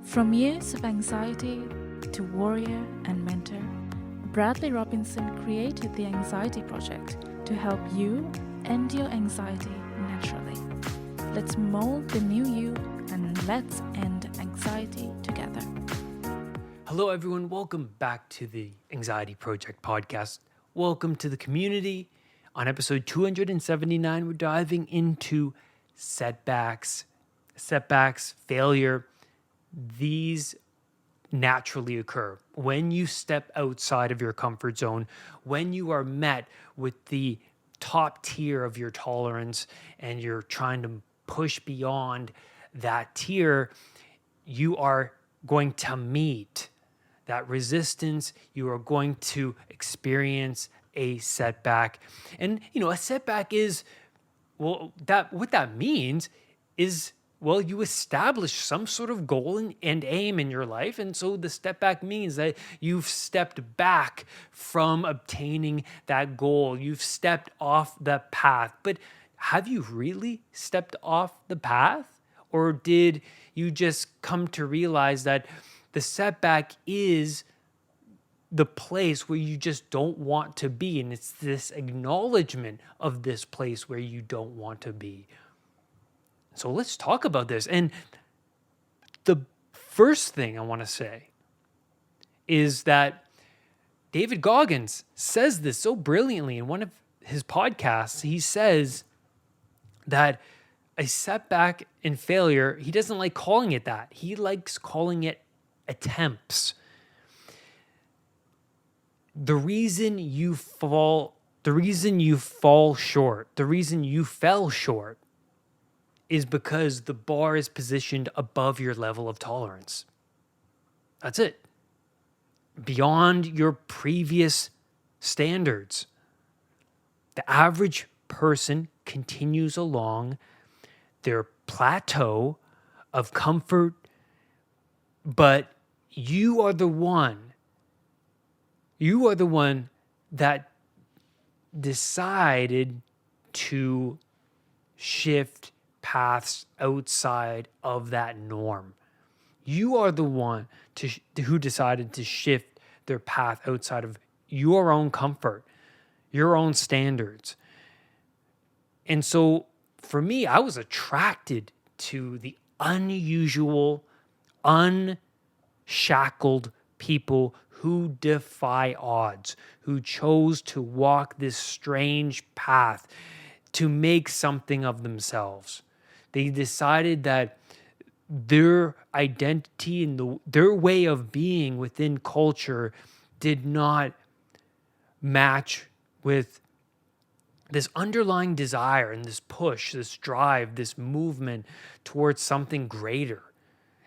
From years of anxiety to warrior and mentor, Bradley Robinson created the Anxiety Project to help you end your anxiety naturally. Let's mold the new you and let's end anxiety together. Hello, everyone. Welcome back to the Anxiety Project podcast. Welcome to the community. On episode 279, we're diving into setbacks, failure. These naturally occur when you step outside of your comfort zone, when you are met with the top tier of your tolerance and you're trying to push beyond that tier. You are going to meet that resistance. You are going to experience a setback. And, a setback is, what that means is, you establish some sort of goal and aim in your life. And so the step back means that you've stepped back from obtaining that goal. You've stepped off the path. But have you really stepped off the path? Or did you just come to realize that the setback is the place where you just don't want to be? And it's this acknowledgement of this place where you don't want to be. So let's talk about this. And the first thing I want to say is that David Goggins says this so brilliantly in one of his podcasts. He says that a setback and failure, he doesn't like calling it that. He likes calling it attempts. The reason you fell short is because the bar is positioned above your level of tolerance. That's it. Beyond your previous standards. The average person continues along their plateau of comfort, but you are the one that decided to shift paths outside of that norm. You are the one who decided to shift their path outside of your own comfort, your own standards. And so for me, I was attracted to the unusual, unshackled people who defy odds, who chose to walk this strange path to make something of themselves. They decided that their identity and their way of being within culture did not match with this underlying desire and this push, this drive, this movement towards something greater.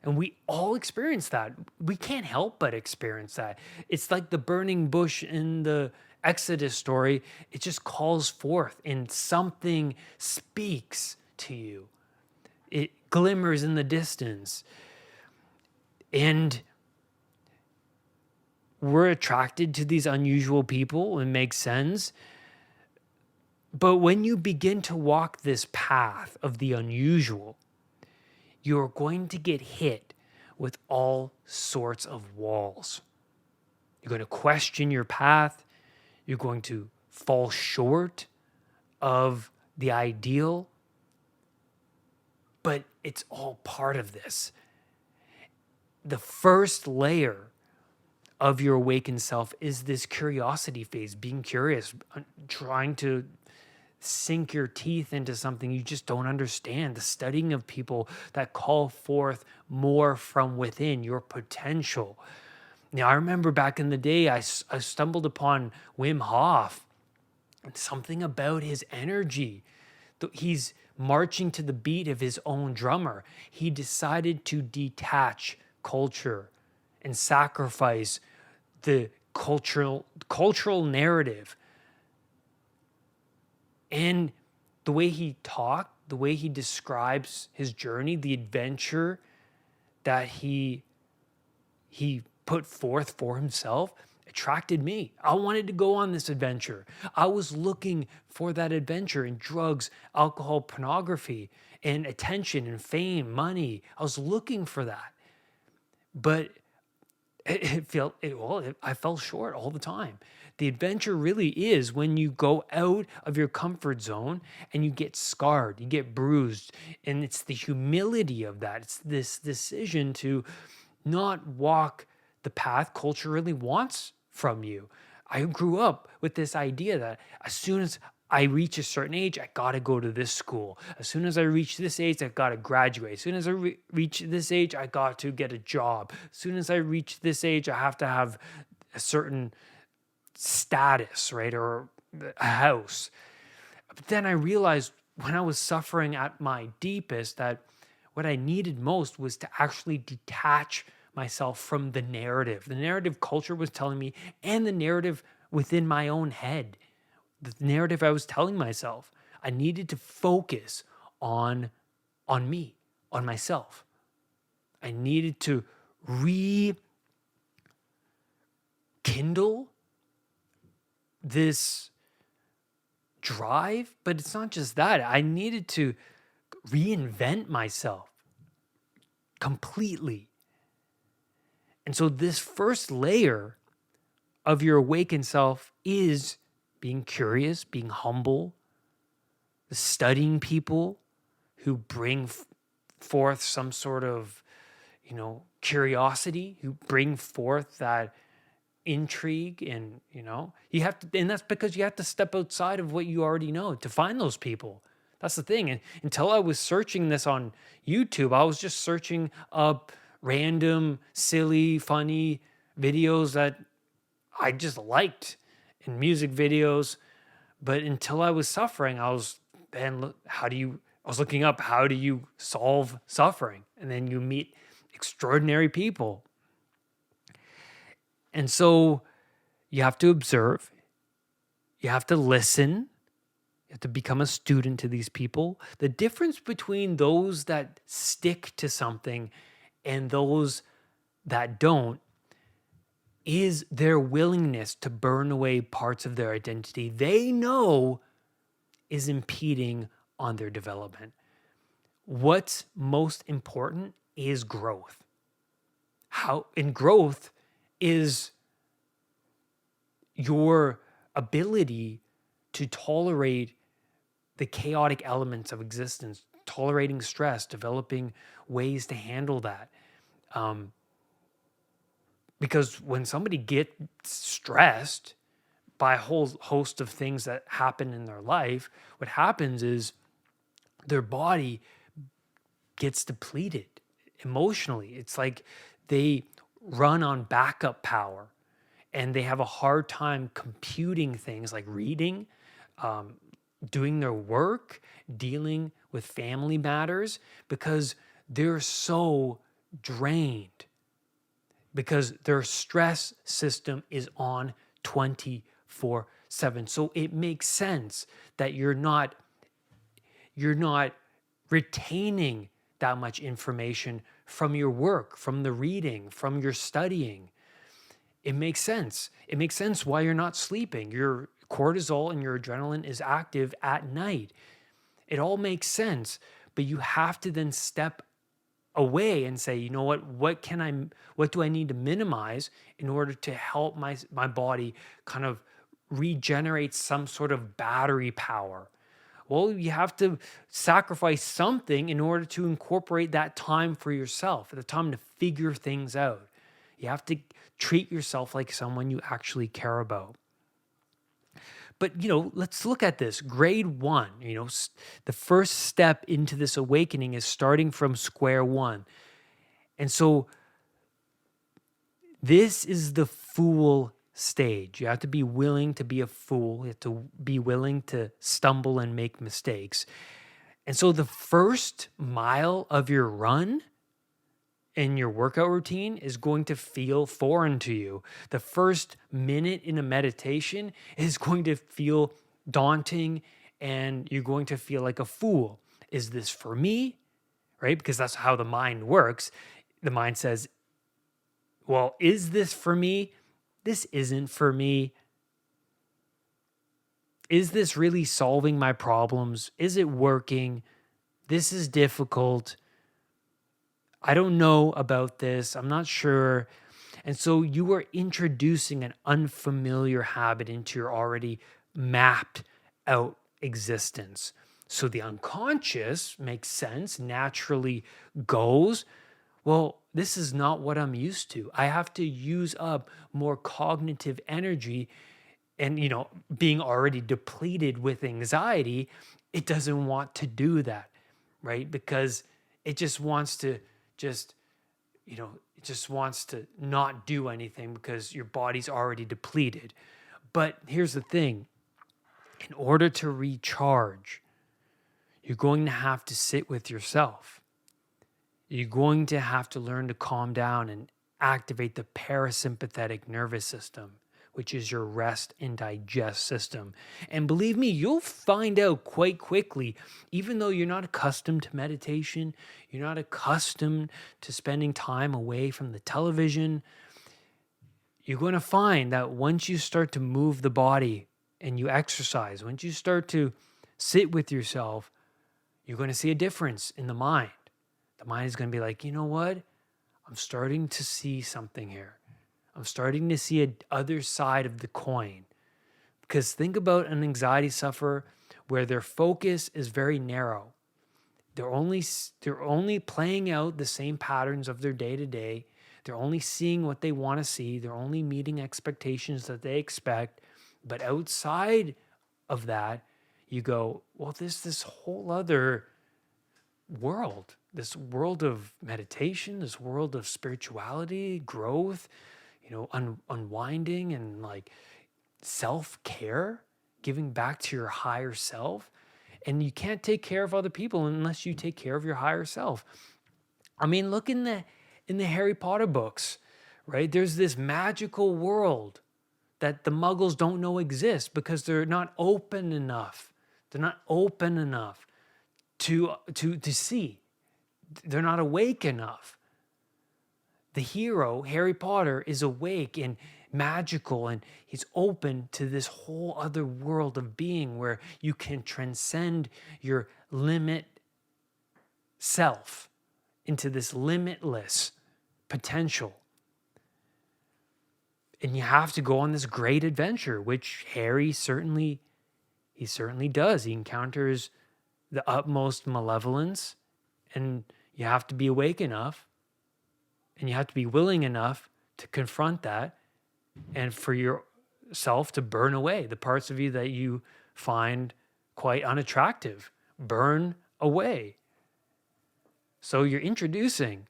And we all experience that. We can't help but experience that. It's like the burning bush in the Exodus story. It just calls forth and something speaks to you. It glimmers in the distance. And we're attracted to these unusual people. It makes sense. But when you begin to walk this path of the unusual, you're going to get hit with all sorts of walls. You're going to question your path. You're going to fall short of the ideal. But it's all part of this. The first layer of your awakened self is this curiosity phase, being curious, trying to sink your teeth into something you just don't understand, the studying of people that call forth more from within, your potential. Now, I remember back in the day, I stumbled upon Wim Hof, and something about his energy. He's marching to the beat of his own drummer. He decided to detach culture and sacrifice the cultural narrative. And the way he talked, the way he describes his journey, the adventure that he put forth for himself attracted me. I wanted to go on this adventure. I was looking for that adventure in drugs, alcohol, pornography, and attention and fame, money. I was looking for that. but I fell short all the time. The adventure really is when you go out of your comfort zone and you get scarred, you get bruised. And it's the humility of that. It's this decision to not walk the path culture really wants from you. I grew up with this idea that as soon as I reach a certain age, I got to go to this school. As soon as I reach this age, I got to graduate. As soon as I reach this age, I got to get a job. As soon as I reach this age, I have to have a certain status, right? Or a house. But then I realized when I was suffering at my deepest that what I needed most was to actually detach myself from the narrative. The narrative culture was telling me, and the narrative within my own head. The narrative I was telling myself. I needed to focus on me, on myself. I needed to rekindle this drive, but it's not just that. I needed to reinvent myself completely. And so this first layer of your awakened self is being curious, being humble, studying people who bring forth some sort of, curiosity, who bring forth that intrigue, and, you have to, and that's because you have to step outside of what you already know to find those people. That's the thing. And until I was searching this on YouTube, I was just searching up random, silly, funny videos that I just liked in music videos. But until I was suffering, I was looking up, how do you solve suffering? And then you meet extraordinary people. And so you have to observe, you have to listen, you have to become a student to these people. The difference between those that stick to something and those that don't is their willingness to burn away parts of their identity they know is impeding on their development. What's most important is growth. Growth is your ability to tolerate the chaotic elements of existence, tolerating stress, developing ways to handle that. Because when somebody gets stressed by a whole host of things that happen in their life, what happens is their body gets depleted emotionally. It's like they run on backup power and they have a hard time computing things like reading, doing their work, dealing with family matters, because they're so drained, because their stress system is on 24/7. So it makes sense that you're not retaining that much information from your work, from the reading, from your studying. It makes sense. It makes sense why you're not sleeping. Your cortisol and your adrenaline is active at night. It all makes sense, but you have to then step away and say, you know what do I need to minimize in order to help my body kind of regenerate some sort of battery power? Well, you have to sacrifice something in order to incorporate that time for yourself, the time to figure things out. You have to treat yourself like someone you actually care about. But, let's look at this. Grade 1, the first step into this awakening is starting from square one. And so this is the fool stage. You have to be willing to be a fool. You have to be willing to stumble and make mistakes. And so the first mile of your run in your workout routine is going to feel foreign to you. The first minute in a meditation is going to feel daunting, and you're going to feel like a fool. Is this for me? Right? Because that's how the mind works. The mind says, well, is this for me? This isn't for me. Is this really solving my problems? Is it working? This is difficult. I don't know about this. I'm not sure. And so you are introducing an unfamiliar habit into your already mapped out existence. So the unconscious makes sense, naturally goes, well, this is not what I'm used to. I have to use up more cognitive energy. And, being already depleted with anxiety, it doesn't want to do that, right? Because it just wants to just it just wants to not do anything because your body's already depleted. But here's the thing, in order to recharge, you're going to have to sit with yourself. You're going to have to learn to calm down and activate the parasympathetic nervous system, which is your rest and digest system. And believe me, you'll find out quite quickly, even though you're not accustomed to meditation, you're not accustomed to spending time away from the television, you're going to find that once you start to move the body and you exercise, once you start to sit with yourself, you're going to see a difference in the mind. The mind is going to be like, you know what? I'm starting to see something here. I'm starting to see a other side of the coin. Because think about an anxiety sufferer where their focus is very narrow. They're only playing out the same patterns of their day to day. They're only seeing what they want to see. They're only meeting expectations that they expect. But outside of that, you go, well, there's this whole other world, this world of meditation, this world of spirituality, growth, unwinding and like self-care, giving back to your higher self. And you can't take care of other people unless you take care of your higher self. I mean, look in the Harry Potter books, right? There's this magical world that the muggles don't know exists because they're not open enough. They're not open enough to see. They're not awake enough. The hero, Harry Potter, is awake and magical, and he's open to this whole other world of being where you can transcend your limit self into this limitless potential. And you have to go on this great adventure, which Harry certainly does. He encounters the utmost malevolence, and you have to be awake enough and you have to be willing enough to confront that and for yourself to burn away the parts of you that you find quite unattractive. Burn away. So you're introducing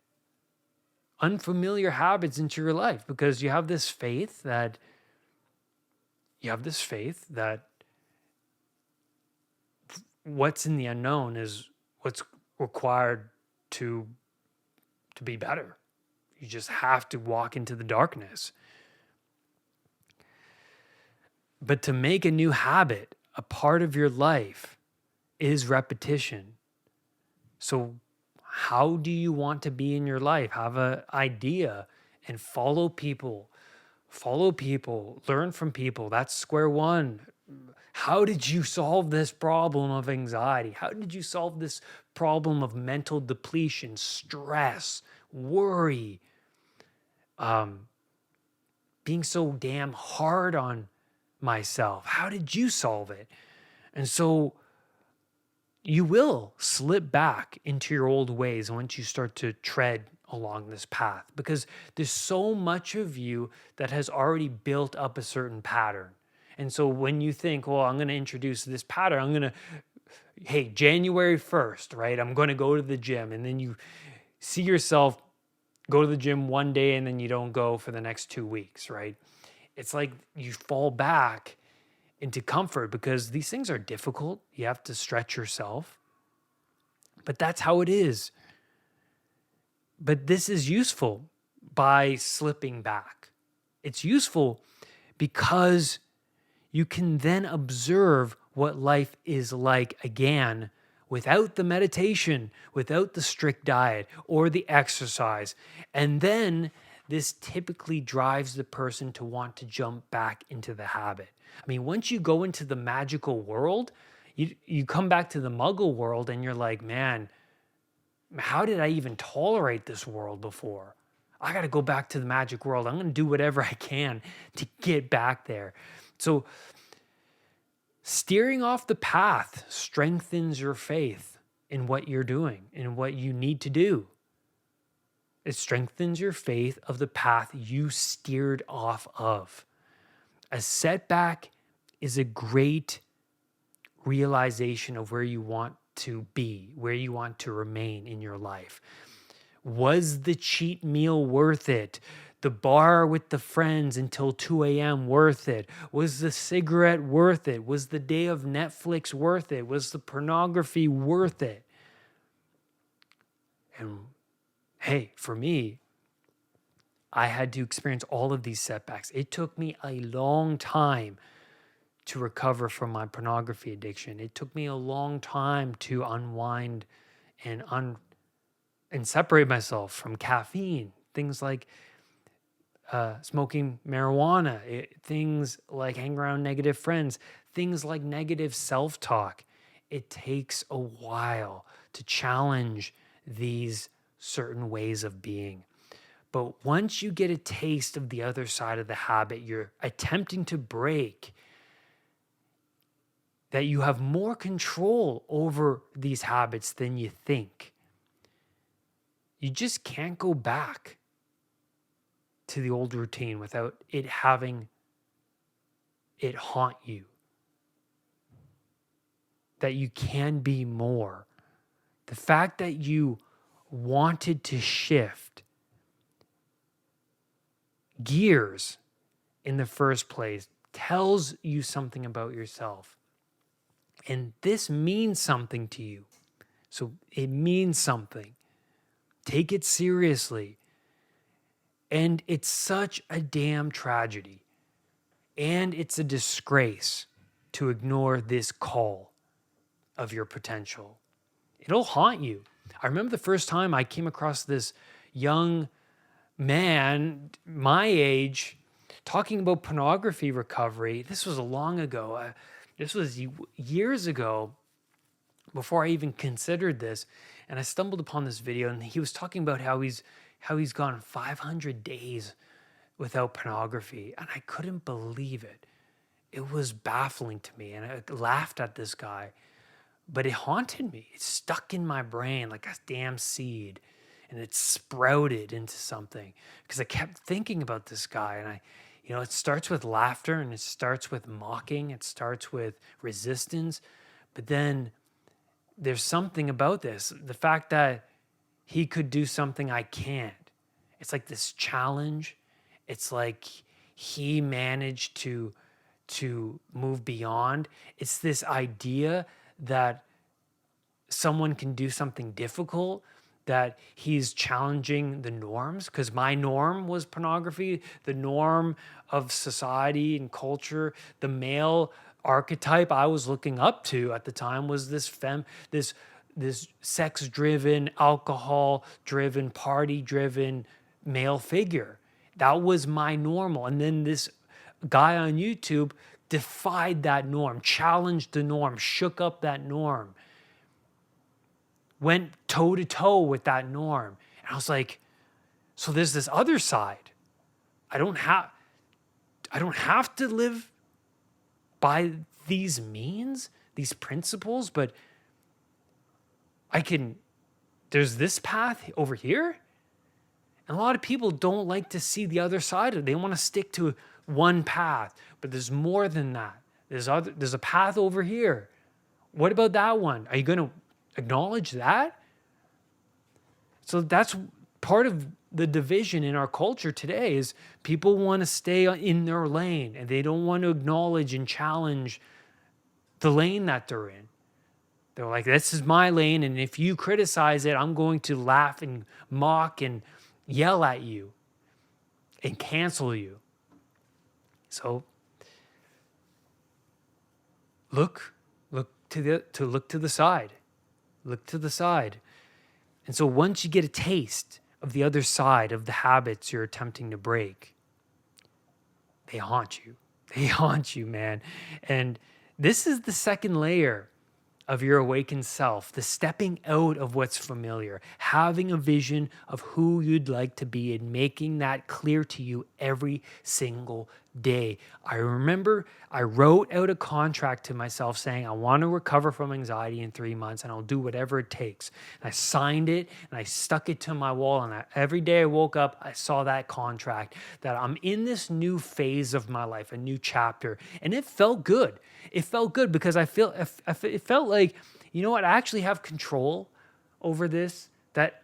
unfamiliar habits into your life because you have this faith that what's in the unknown is what's required to be better. You just have to walk into the darkness. But to make a new habit a part of your life is repetition. So how do you want to be in your life? Have an idea and follow people, learn from people. That's square one. How did you solve this problem of anxiety? How did you solve this problem of mental depletion, stress, worry, being so damn hard on myself? How did you solve it? And so you will slip back into your old ways once you start to tread along this path because there's so much of you that has already built up a certain pattern. And so when you think, well, I'm going to introduce this pattern, hey, January 1st, right? I'm going to go to the gym. And then you see yourself go to the gym one day and then you don't go for the next 2 weeks, right? It's like you fall back into comfort because these things are difficult. You have to stretch yourself. But that's how it is. But this is useful by slipping back. It's useful because you can then observe what life is like again without the meditation, without the strict diet or the exercise. And then this typically drives the person to want to jump back into the habit. I mean, once you go into the magical world, you come back to the muggle world and you're like, man, How did I even tolerate this world before? I got to go back to the magic world. I'm going to do whatever I can to get back there. So steering off the path strengthens your faith in what you're doing and what you need to do. It strengthens your faith of the path you steered off of. A setback is a great realization of where you want to be, where you want to remain in your life. Was the cheat meal worth it? The bar with the friends until 2 a.m. worth it? Was the cigarette worth it? Was the day of Netflix worth it? Was the pornography worth it? And hey, for me, I had to experience all of these setbacks. It took me a long time to recover from my pornography addiction. It took me a long time to unwind and separate myself from caffeine, things like smoking marijuana, things like hanging around negative friends, things like negative self-talk. It takes a while to challenge these certain ways of being. But once you get a taste of the other side of the habit you're attempting to break, that you have more control over these habits than you think. You just can't go back to the old routine without it having it haunt you. That you can be more. The fact that you wanted to shift gears in the first place tells you something about yourself. And this means something to you. So it means something. Take it seriously. And it's such a damn tragedy. And it's a disgrace to ignore this call of your potential. It'll haunt you. I remember the first time I came across this young man, my age, talking about pornography recovery. This was long ago. This was years ago, before I even considered this. And I stumbled upon this video, and he was talking about how he's gone 500 days without pornography. And I couldn't believe it. It was baffling to me. And I laughed at this guy, but it haunted me. It stuck in my brain like a damn seed, and it sprouted into something because I kept thinking about this guy. And it starts with laughter, and it starts with mocking. It starts with resistance. But then there's something about this, the fact that he could do something I can't. It's like this challenge. It's like he managed to move beyond. It's this idea that someone can do something difficult, that he's challenging the norms, because my norm was pornography, the norm of society and culture, the male archetype I was looking up to at the time was this sex-driven, alcohol-driven, party-driven male figure. That was my normal. And then this guy on YouTube defied that norm, challenged the norm, shook up that norm, went toe-to-toe with that norm. And I was like, so there's this other side. I don't have to live by these means, these principles, but there's this path over here. And a lot of people don't like to see the other side of it. They want to stick to one path, but there's more than that. There's a path over here. What about that one? Are you going to acknowledge that? So that's part of the division in our culture today, is people want to stay in their lane, and they don't want to acknowledge and challenge the lane that they're in. They're like, this is my lane, and if you criticize it, I'm going to laugh and mock and yell at you and cancel you. So look to the side. Look to the side. And so once you get a taste of the other side of the habits you're attempting to break, they haunt you. They haunt you, man. And this is the second layer of your awakened self, the stepping out of what's familiar, having a vision of who you'd like to be and making that clear to you every single day. I remember I wrote out a contract to myself saying, I want to recover from anxiety in 3 months and I'll do whatever it takes. And I signed it and I stuck it to my wall. And every day I woke up, I saw that contract that I'm in this new phase of my life, a new chapter. And it felt good. It felt good because it felt like, you know what, I actually have control over this, that,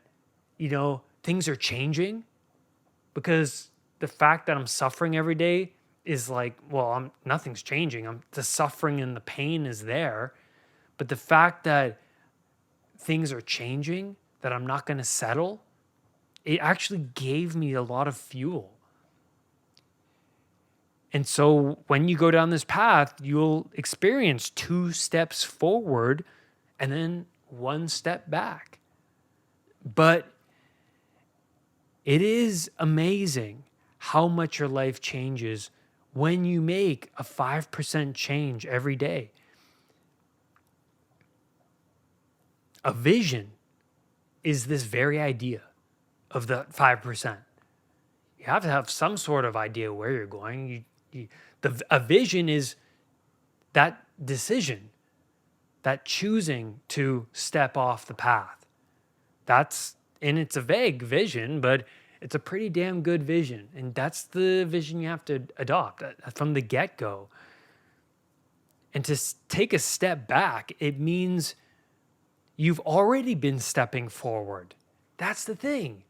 things are changing, because the fact that I'm suffering every day is like, well, nothing's changing. The suffering and the pain is there. But the fact that things are changing, that I'm not going to settle, it actually gave me a lot of fuel. And so when you go down this path, you'll experience 2 steps forward and then 1 step back. But it is amazing how much your life changes when you make a 5% change every day. A vision is this very idea of the 5%. You have to have some sort of idea where you're going. A vision is that decision, that choosing to step off the path. And it's a vague vision, but it's a pretty damn good vision. And that's the vision you have to adopt from the get-go. And to take a step back, it means you've already been stepping forward. That's the thing.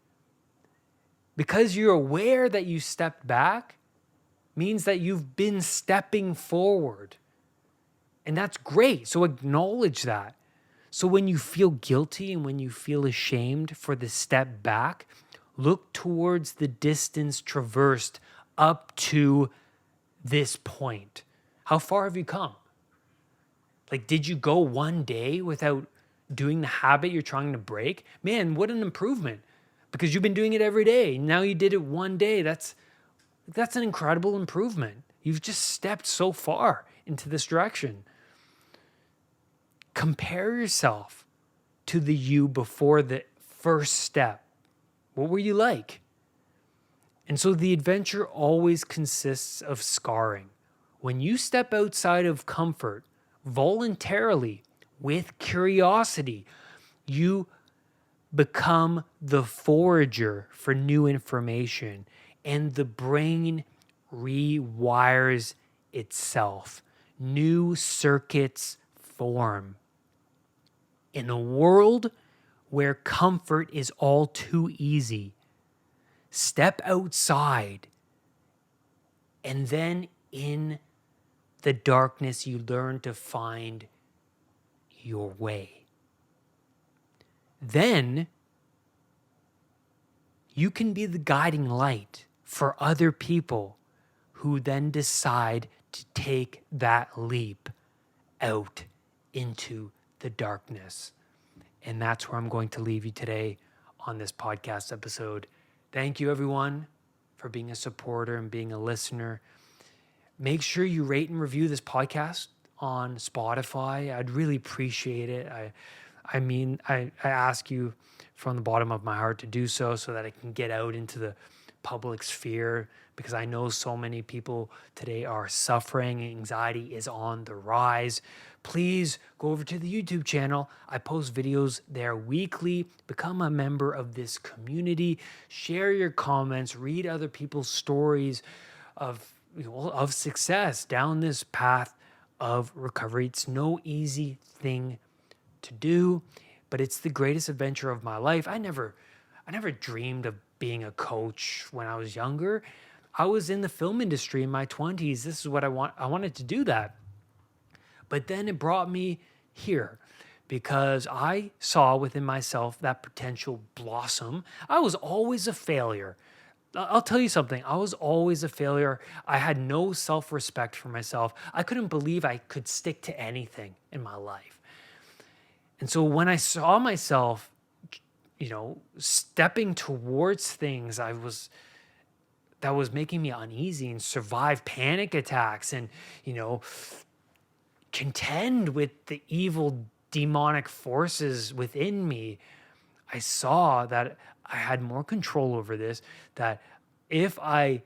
Because you're aware that you stepped back means that you've been stepping forward. And that's great. So acknowledge that. So when you feel guilty and when you feel ashamed for the step back, look towards the distance traversed up to this point. How far have you come? Like, did you go one day without doing the habit you're trying to break? Man, what an improvement. Because you've been doing it every day. Now you did it one day. That's an incredible improvement. You've just stepped so far into this direction. Compare yourself to the you before the first step. What were you like? And so the adventure always consists of scarring. When you step outside of comfort voluntarily with curiosity, you become the forager for new information, and the brain rewires itself. New circuits form. In a world where comfort is all too easy, step outside, and then in the darkness you learn to find your way. Then you can be the guiding light for other people who then decide to take that leap out into the darkness. And that's where I'm going to leave you today on this podcast episode. Thank you, everyone, for being a supporter and being a listener. Make sure you rate and review this podcast on Spotify. I'd really appreciate it. I ask you from the bottom of my heart to do so that I can get out into the public sphere, because I know so many people today are suffering. Anxiety is on the rise. Please go over to the YouTube channel. I post videos there weekly. Become a member of this community. Share your comments. Read other people's stories of success down this path of recovery. It's no easy thing to do, but it's the greatest adventure of my life. I never dreamed of being a coach when I was younger. I was in the film industry in my 20s. This is what I wanted to do that. But then it brought me here because I saw within myself that potential blossom. I was always a failure. I'll tell you something. I was always a failure. I had no self-respect for myself. I couldn't believe I could stick to anything in my life. And so when I saw myself, stepping towards things that was making me uneasy, and survive panic attacks, and, contend with the evil demonic forces within me, I saw that I had more control over this, that if I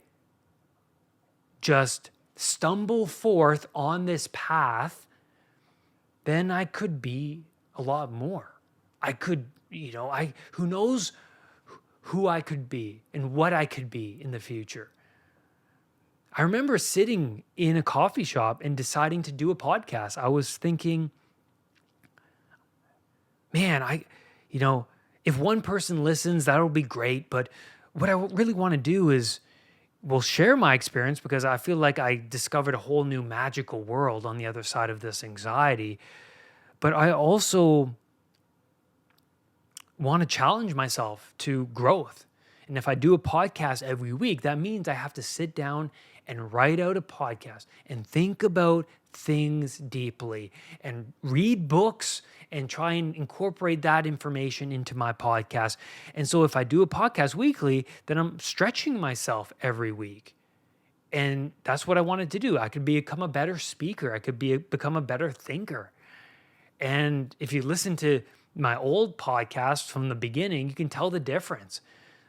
just stumble forth on this path, then I could be a lot more. I could, who knows who I could be and what I could be in the future. I remember sitting in a coffee shop and deciding to do a podcast. I was thinking, man, if one person listens, that'll be great. But what I really want to do is, share my experience, because I feel like I discovered a whole new magical world on the other side of this anxiety. But I also want to challenge myself to growth. And if I do a podcast every week, that means I have to sit down and write out a podcast and think about things deeply and read books and try and incorporate that information into my podcast. And so if I do a podcast weekly, then I'm stretching myself every week. And that's what I wanted to do. I could become a better speaker. I could become a better thinker. And if you listen to my old podcast from the beginning, you can tell the difference.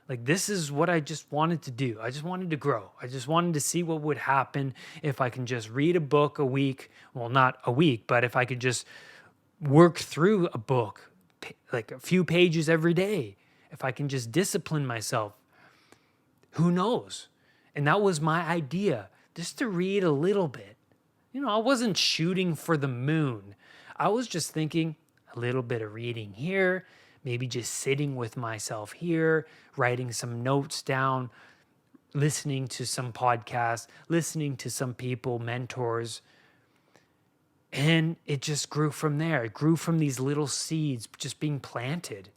Like, this is what I just wanted to do. I just wanted to grow. I just wanted to see what would happen if I can just read a book a week. Well, not a week, but if I could just work through a book, like a few pages every day, if I can just discipline myself, who knows? And that was my idea, just to read a little bit. I wasn't shooting for the moon. I was just thinking a little bit of reading here, maybe just sitting with myself here, writing some notes down, listening to some podcasts, listening to some people, mentors. And it just grew from there. It grew from these little seeds just being planted.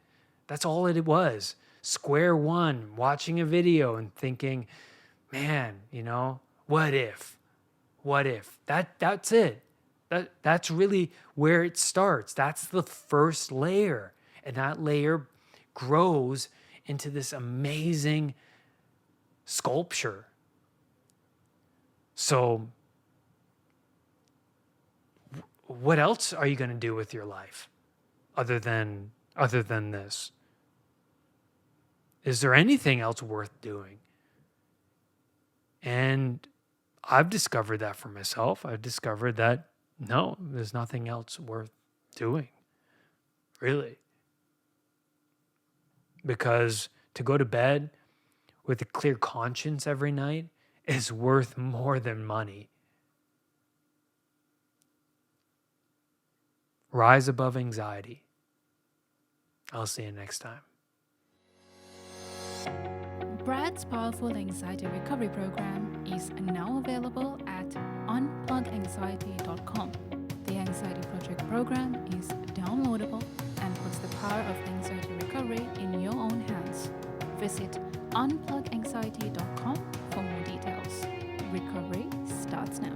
That's all it was. Square one, watching a video and thinking, man, what if? What if? That's it. That's really where it starts. That's the first layer. And that layer grows into this amazing sculpture. So what else are you going to do with your life other than this? Is there anything else worth doing? And I've discovered that for myself. I've discovered that no, there's nothing else worth doing, really. Because to go to bed with a clear conscience every night is worth more than money. Rise above anxiety. I'll see you next time. Brad's powerful anxiety recovery program is now available at unpluganxiety.com. The Anxiety Project program is downloadable and puts the power of anxiety recovery in your own hands. Visit unpluganxiety.com for more details. Recovery starts now.